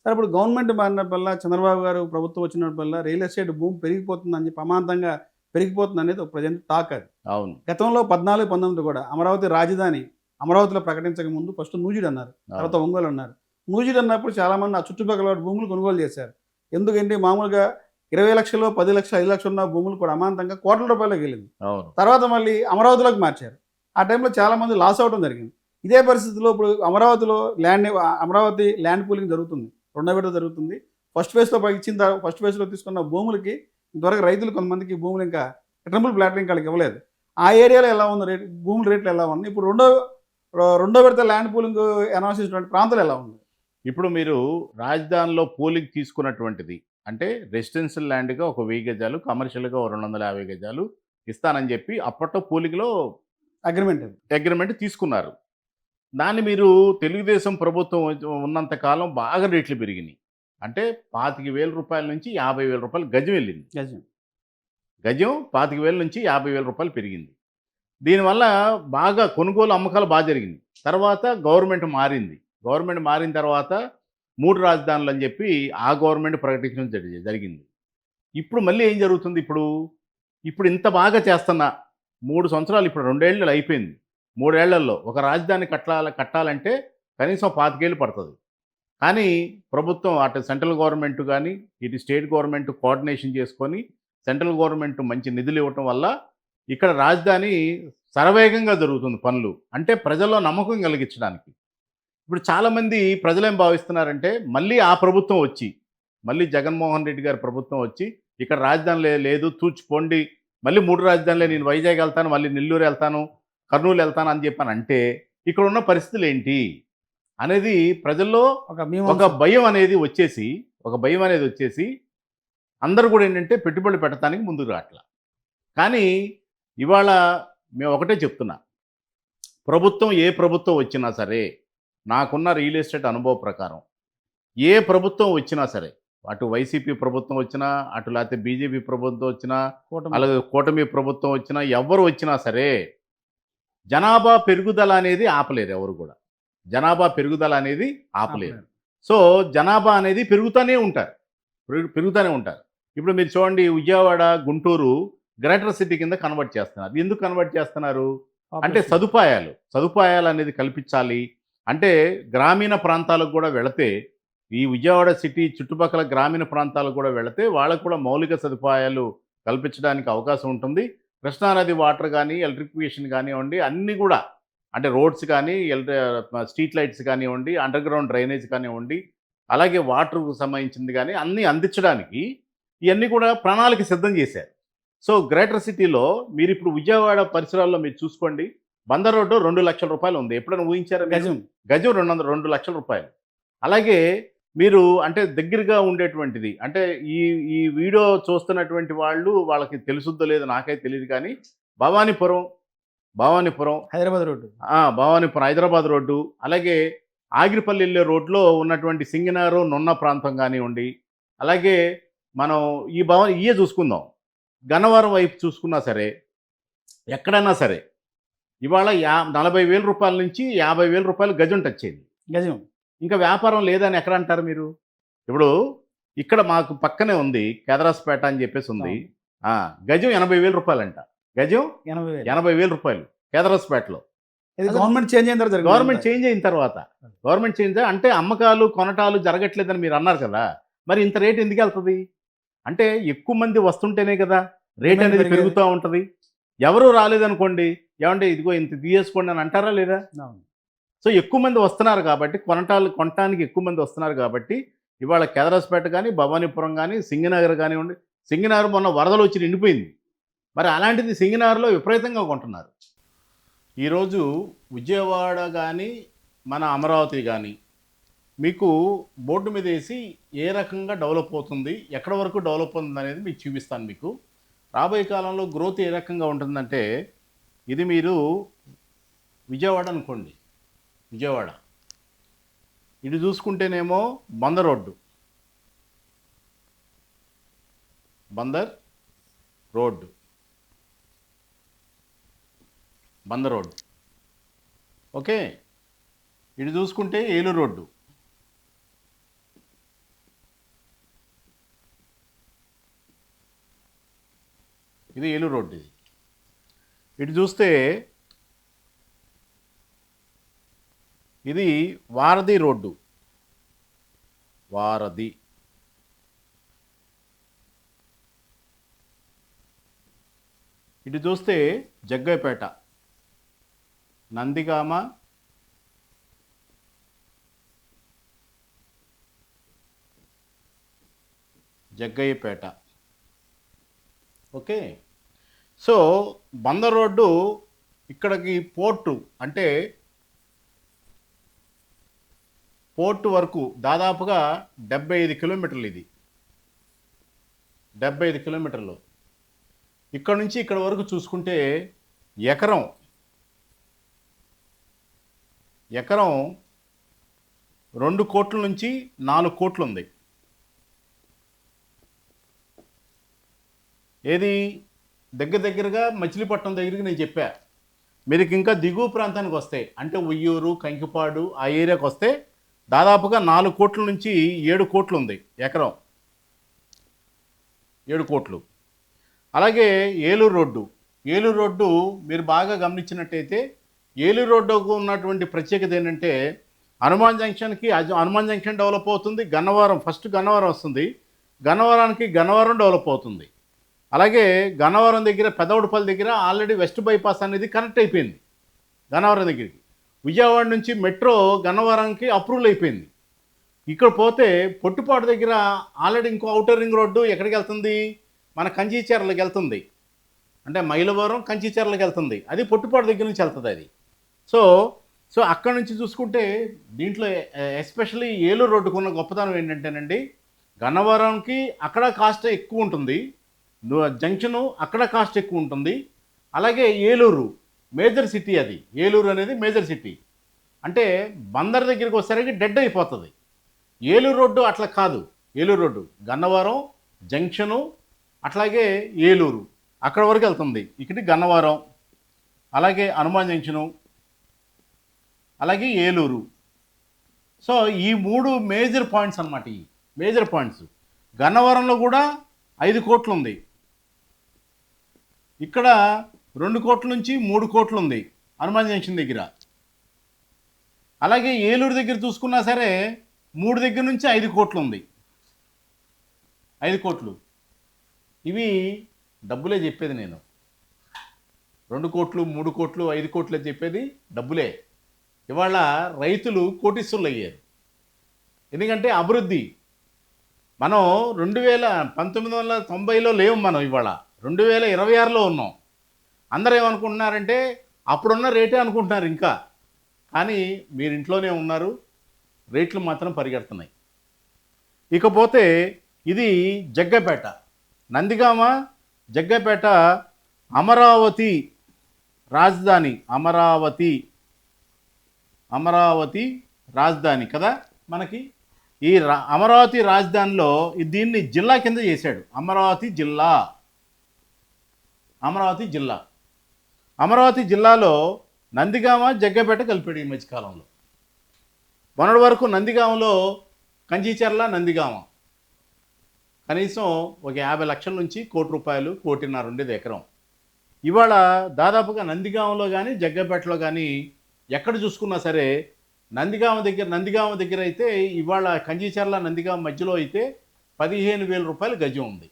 సరే ఇప్పుడు గవర్నమెంట్ మారినప్పుడల్లా చంద్రబాబు గారు ప్రభుత్వం వచ్చినప్పుడల్లా రియల్ ఎస్టేట్ భూమి పెరిగిపోతుందని చెప్పి అమాంతంగా పెరిగిపోతుందనేది ఒక ప్రజెంట్ టాక్ అది. అవును. గతంలో 14, 19 కూడా అమరావతి రాజధాని అమరావతిలో ప్రకటించక ముందు ఫస్ట్ నూజివీడు అన్నారు. తర్వాత అవును. ఒంగోలు అన్నారు. నూజివీడు అన్నప్పుడు చాలామంది ఆ చుట్టుపక్కల భూములు కొనుగోలు చేశారు. ఎందుకంటే మామూలుగా 20,00,000, 10,00,000, 5,00,000 ఉన్న భూములు కూడా అమాంతంగా కోట్ల రూపాయలకి వెళ్ళింది. అవును. తర్వాత మళ్ళీ అమరావతిలోకి మార్చారు. ఆ టైంలో చాలామంది లాస్ అవ్వడం జరిగింది. ఇదే పరిస్థితిలో ఇప్పుడు అమరావతిలో అమరావతి ల్యాండ్ పూలింగ్ జరుగుతుంది. రెండో విడత జరుగుతుంది. ఫస్ట్ ఫేజ్‌లో తీసుకున్న భూములకి ఇంతవరకు రైతులు కొంతమందికి భూములు ఇంకా ట్రిపుల్ ప్లాట్లు ఇంకా వాళ్ళకి ఇవ్వలేదు. ఆ ఏరియాలో ఎలా ఉంది రేట్, భూముల రేట్లు ఎలా ఉన్నాయి? ఇప్పుడు రెండో విడత ల్యాండ్ పూలింగ్ అనౌన్స్ చేసినటువంటి ప్రాంతాలు ఎలా ఉంది? ఇప్పుడు మీరు రాజధానిలో పోలింగ్ తీసుకున్నటువంటిది అంటే రెసిడెన్షియల్ ల్యాండ్‌గా ఒక 1000 గజాలు, కమర్షియల్‌గా ఓ 250 గజాలు ఇస్తానని చెప్పి అప్పట్లో పోలింగ్‌లో అగ్రిమెంట్ అది. అగ్రిమెంట్ తీసుకున్నారు. దాన్ని మీరు తెలుగుదేశం ప్రభుత్వం ఉన్నంత కాలం బాగా రేట్లు పెరిగినియి. అంటే రూ. 25,000 నుంచి రూ. 50,000 గజం వెళ్ళింది. గజం. గజం 25,000 నుంచి రూ. 50,000 పెరిగింది. దీనివల్ల బాగా కొనుగోలు, అమ్మకాలు జరిగినియి. తర్వాత గవర్నమెంట్ మారింది. గవర్నమెంట్ మారిన తర్వాత 3 రాజధానులని చెప్పి ఆ గవర్నమెంట్ ప్రకటించడం జరిగింది. ఇప్పుడు మళ్ళీ ఏం జరుగుతుంది ఇప్పుడు ఇంత బాగా చేస్తున్నా 3 సంవత్సరాలు ఇప్పుడు 2 ఏళ్ళు అయిపోయింది. 3 ఏళ్లలో ఒక రాజధాని కట్టాలంటే కనీసం 25 ఏళ్ళు పడతది. కానీ ప్రభుత్వం అటు సెంట్రల్ గవర్నమెంట్ గాని, ఇటు స్టేట్ గవర్నమెంట్ కోఆర్డినేషన్ చేసుకొని సెంట్రల్ గవర్నమెంట్ మంచి నిధులు ఇవ్వటం వల్ల ఇక్కడ రాజధాని శరవేగంగా జరుగుతుంది పనులు. అంటే ప్రజల్లో నమ్మకం కలిగించడానికి. ఇప్పుడు చాలామంది ప్రజలేం భావిస్తున్నారంటే మళ్ళీ ఆ ప్రభుత్వం వచ్చి, మళ్ళీ జగన్మోహన్ రెడ్డి గారి ప్రభుత్వం వచ్చి ఇక్కడ రాజధాని లేదు తూచిపోండి, మళ్ళీ 3 రాజధానులే, నేను వైజాగ్ వెళ్తాను, మళ్ళీ నెల్లూరు వెళ్తాను, కర్నూలు వెళ్తాను అని చెప్పానంటే ఇక్కడున్న పరిస్థితులు ఏంటి అనేది ప్రజల్లో ఒక భయం అనేది వచ్చేసి అందరూ కూడా ఏంటంటే పెట్టుబడులు పెట్టడానికి ముందుకు రావట్లా. కానీ ఇవాళ మేము ఒకటే చెప్తున్నా, ఏ ప్రభుత్వం వచ్చినా సరే, నాకున్న రియల్ ఎస్టేట్ అనుభవం ప్రకారం ఏ ప్రభుత్వం వచ్చినా సరే, అటు వైసీపీ ప్రభుత్వం వచ్చినా, అటు లేకపోతే బీజేపీ ప్రభుత్వం వచ్చినా, అలాగే కూటమి ప్రభుత్వం వచ్చినా, ఎవరు వచ్చినా సరే జనాభా పెరుగుదల అనేది ఆపలేరు. ఎవరు కూడా జనాభా పెరుగుదల అనేది ఆపలేరు. సో జనాభా అనేది పెరుగుతూనే ఉంటారు. ఇప్పుడు మీరు చూడండి, విజయవాడ, గుంటూరు గ్రేటర్ సిటీ కింద కన్వర్ట్ చేస్తున్నారు. ఎందుకు కన్వర్ట్ చేస్తున్నారు అంటే సదుపాయాలు అనేది కల్పించాలి. అంటే గ్రామీణ ప్రాంతాలకు కూడా వెళితే, ఈ విజయవాడ సిటీ చుట్టుపక్కల గ్రామీణ ప్రాంతాలకు కూడా వెళితే వాళ్ళకు కూడా మౌలిక సదుపాయాలు కల్పించడానికి అవకాశం ఉంటుంది. కృష్ణానది వాటర్ కానీ, ఎలక్ట్రిఫికేషన్ కానివ్వండి, అన్నీ కూడా అంటే రోడ్స్ కానీ, స్ట్రీట్ లైట్స్ కానివ్వండి, అండర్ గ్రౌండ్ డ్రైనేజ్ కానివ్వండి, అలాగే వాటర్కు సంబంధించింది కానీ అన్నీ అందించడానికి ఇవన్నీ కూడా ప్రణాళిక సిద్ధం చేశారు. సో గ్రేటర్ సిటీలో మీరు ఇప్పుడు విజయవాడ పరిసరాల్లో మీరు చూసుకోండి, బందర్ రోడ్డు 2,00,000 ఉంది. ఎప్పుడైనా ఊహించారా? గజం 2,00,000. అలాగే మీరు అంటే దగ్గరగా ఉండేటువంటిది అంటే ఈ వీడియో చూస్తున్నటువంటి వాళ్ళకి తెలుసుద్దో లేదో నాకైతే తెలియదు కానీ భవానీపురం హైదరాబాద్ రోడ్డు, అలాగే ఆగిరిపల్లి వెళ్ళే రోడ్లో ఉన్నటువంటి సింగనారు, నున్న ప్రాంతం కానివ్వండి, అలాగే మనం ఇయే చూసుకుందాం, గన్నవరం వైపు చూసుకున్నా సరే, ఎక్కడైనా సరే ఇవాళ 40,000 నుంచి 50,000 గజం టచ్ అయింది. గజం. ఇంకా వ్యాపారం లేదని ఎక్కడ అంటారు మీరు? ఇప్పుడు ఇక్కడ మాకు పక్కనే ఉంది కేదరాస్పేట అని చెప్పేసి ఉంది. గజం 80,000 అంట. గజం 80,000 కేదరాస్పేటలో. గవర్నమెంట్ చేంజ్ అయిన తర్వాత అంటే అమ్మకాలు కొనటాలు జరగట్లేదని మీరు అన్నారు కదా, మరి ఇంత రేట్ ఎందుకు వెళ్తుంది? అంటే ఎక్కువ మంది వస్తుంటేనే కదా రేట్ అనేది పెరుగుతూ ఉంటుంది. ఎవరు రాలేదనుకోండి, ఏమంటే ఇదిగో ఇంత తీసుకోండి అని అంటారా లేదా? సో ఎక్కువ మంది వస్తున్నారు కాబట్టి, కొనటానికి ఎక్కువ మంది వస్తున్నారు కాబట్టి ఇవాళ కేదరాస్పేట కానీ, భవానీపురం కానీ, సింగనగర్ కానివ్వండి, సింగనగర్ మొన్న వరదలు వచ్చి నిండిపోయింది. మరి అలాంటిది సింగనగర్లో విపరీతంగా కొంటున్నారు. ఈరోజు విజయవాడ కానీ, మన అమరావతి కానీ మీకు బోర్డు మీద వేసి ఏ రకంగా డెవలప్ అవుతుంది, ఎక్కడ వరకు డెవలప్ అవుతుంది అనేది మీకు చూపిస్తాను. మీకు రాబోయే కాలంలో గ్రోత్ ఏ రకంగా ఉంటుందంటే, ఇది మీరు విజయవాడ అనుకోండి, విజయవాడ ఇటు చూసుకుంటేనేమో బందర్ రోడ్డు, ఓకే. ఇటు చూసుకుంటే ఏలూరు రోడ్డు, ఇది ఏలూరు రోడ్డు. ఇది ఇటు చూస్తే ఇది వారధి రోడ్డు. వారధి. ఇటు చూస్తే Jaggayyapeta, Nandigama, Jaggayyapeta. Okay. So Bandar road ఇక్కడికి పోర్టు, అంటే పోర్టు వరకు దాదాపుగా 75 కిలోమీటర్లు. ఇది 75 కిలోమీటర్లు. ఇక్కడ నుంచి ఇక్కడ వరకు చూసుకుంటే ఎకరం 2 కోట్ల నుంచి 4 కోట్లు ఉంది. ఏది దగ్గరగా మచిలీపట్నం దగ్గరికి నేను చెప్పా. మీరు ఇంకా దిగువ ప్రాంతానికి వస్తే, అంటే ఉయ్యూరు, కంకిపాడు ఆ ఏరియాకి వస్తే దాదాపుగా 4 కోట్ల నుంచి 7 కోట్లు ఉంది ఎకరం. 7 కోట్లు. అలాగే ఏలూరు రోడ్డు మీరు బాగా గమనించినట్టయితే ఏలూరు రోడ్డుకు ఉన్నటువంటి ప్రత్యేకత ఏంటంటే హనుమాన్ జంక్షన్కి హనుమాన్ జంక్షన్ డెవలప్ అవుతుంది. గన్నవరం, ఫస్ట్ గన్నవరం వస్తుంది, గన్నవరానికి గన్నవరం డెవలప్ అవుతుంది. అలాగే గన్నవరం దగ్గర పెదవుడిపల్లి దగ్గర ఆల్రెడీ వెస్ట్ బైపాస్ అనేది కనెక్ట్ అయిపోయింది గన్నవరం దగ్గరికి. విజయవాడ నుంచి మెట్రో గన్నవరంకి అప్రూవల్ అయిపోయింది. ఇక్కడ పోతే పొట్టుపాటు దగ్గర ఆల్రెడీ ఇంకో ఔటర్ రింగ్ రోడ్డు ఎక్కడికి వెళ్తుంది, మన కంచిచర్లకి వెళ్తుంది. అంటే మైలవరం కంచిచర్లకి వెళ్తుంది. అది పొట్టుపాటు దగ్గర నుంచి వెళ్తుంది అది. సో అక్కడ నుంచి చూసుకుంటే దీంట్లో ఎస్పెషల్లీ ఏలూరు రోడ్డుకు ఉన్న గొప్పతనం ఏంటంటేనండి, గన్నవరంకి అక్కడ కాస్ట్ ఎక్కువ ఉంటుంది, జంక్షను అక్కడ కాస్ట్ ఎక్కువ ఉంటుంది. అలాగే ఏలూరు మేజర్ సిటీ, అది ఏలూరు అనేది మేజర్ సిటీ. అంటే బందర్ దగ్గరికి వచ్చేసరికి డెడ్ అయిపోతుంది. ఏలూరు రోడ్డు అట్లా కాదు. ఏలూరు రోడ్డు గన్నవరం జంక్షను, అట్లాగే ఏలూరు అక్కడ వరకు వెళ్తుంది. ఇక్కడ గన్నవరం, అలాగే హనుమాన్ జంక్షను, అలాగే ఏలూరు. సో ఈ 3 మేజర్ పాయింట్స్ అన్నమాట. ఈ మేజర్ పాయింట్స్. గన్నవరంలో కూడా 5 కోట్లు ఉంది. ఇక్కడ 2 కోట్ల నుంచి 3 కోట్లు ఉంది హనుమాన్ జంక్షన్ దగ్గర. అలాగే ఏలూరు దగ్గర చూసుకున్నా సరే 3 దగ్గర నుంచి 5 కోట్లు ఉంది. 5 కోట్లు. ఇవి డబ్బులే చెప్పేది నేను. 2 కోట్లు, 3 కోట్లు, 5 కోట్లు చెప్పేది డబ్బులే. ఇవాళ రైతులు కోటీశ్వరులు అయ్యారు. ఎందుకంటే అభివృద్ధి. మనం 1990లో లేవు, మనం ఇవాళ 2026లో ఉన్నాం. అందరూ ఏమనుకుంటున్నారంటే అప్పుడున్న రేటే అనుకుంటున్నారు ఇంకా. కానీ మీరు ఇంట్లోనే ఉన్నారు, రేట్లు మాత్రం పరిగెడుతున్నాయి. ఇకపోతే ఇది జగ్గయ్యపేట, నందిగామ, జగ్గయ్యపేట అమరావతి రాజధాని. అమరావతి రాజధాని కదా మనకి. ఈ అమరావతి రాజధానిలో దీన్ని జిల్లా కింద చేశాడు. అమరావతి జిల్లాలో నందిగామ, జగ్గయ్యపేట కలిపాడు ఈ మధ్యకాలంలో. మొన్నటి వరకు నందిగామలో కంచిచర్ల, నందిగామ కనీసం ఒక 50 లక్షల నుంచి ₹1 కోటి, 1.5 కోటి ఉండేది ఎకరం. ఇవాళ దాదాపుగా నందిగామలో కానీ జగ్గయ్యపేటలో కానీ ఎక్కడ చూసుకున్నా సరే నందిగామ దగ్గర అయితే ఇవాళ కంచిచర్ల, నందిగామ మధ్యలో అయితే ₹15,000 గజం ఉంది.